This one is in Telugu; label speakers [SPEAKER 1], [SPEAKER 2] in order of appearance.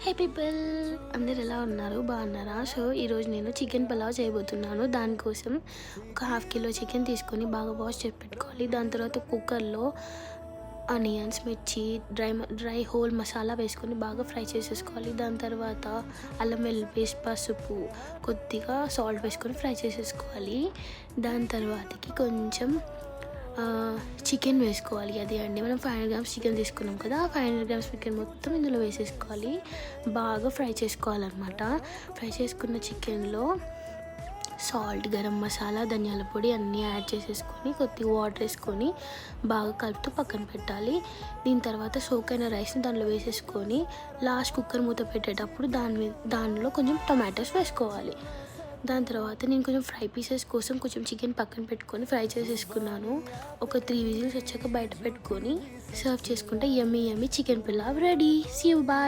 [SPEAKER 1] హే పీపుల్, అందరు ఎలా ఉన్నారు? బాగున్నారా? సో ఈరోజు నేను చికెన్ పలావ్ చేయబోతున్నాను. దానికోసం ఒక ½ కిలో చికెన్ తీసుకొని బాగా వాష్ చేసి పెట్టుకోవాలి. దాని తర్వాత కుక్కర్లో ఆనియన్స్, మిర్చి, డ్రై హోల్ మసాలా వేసుకొని బాగా ఫ్రై చేసేసుకోవాలి. దాని తర్వాత అల్లం వెల్లుల్లి పేస్ట్, పసుపు, కొద్దిగా సాల్ట్ వేసుకొని ఫ్రై చేసేసుకోవాలి. దాని తర్వాతకి కొంచెం చికెన్ వేసుకోవాలి. అదే అండి, మనం 500 గ్రామ్స్ చికెన్ తీసుకున్నాం కదా, 500 గ్రామ్స్ చికెన్ మొత్తం ఇందులో వేసేసుకోవాలి. బాగా ఫ్రై చేసుకోవాలన్నమాట. ఫ్రై చేసుకున్న చికెన్లో సాల్ట్, గరం మసాలా, ధనియాల పొడి అన్నీ యాడ్ చేసేసుకొని కొద్దిగా వాటర్ వేసుకొని బాగా కలుపుతూ పక్కన పెట్టాలి. దీని తర్వాత సోక్ అయిన రైస్ని దానిలో వేసేసుకొని లాస్ట్ కుక్కర్ మూత పెట్టేటప్పుడు దానిలో కొంచెం టొమాటోస్ వేసుకోవాలి. దాని తర్వాత నేను కొంచెం ఫ్రై పీసెస్ కోసం కొంచెం చికెన్ పక్కన పెట్టుకొని ఫ్రై చేసేసుకున్నాను. ఒక 3 విజిల్స్ వచ్చాక బయట పెట్టుకొని సర్వ్ చేసుకుంటే yummy chicken pulao ready. See you, bye.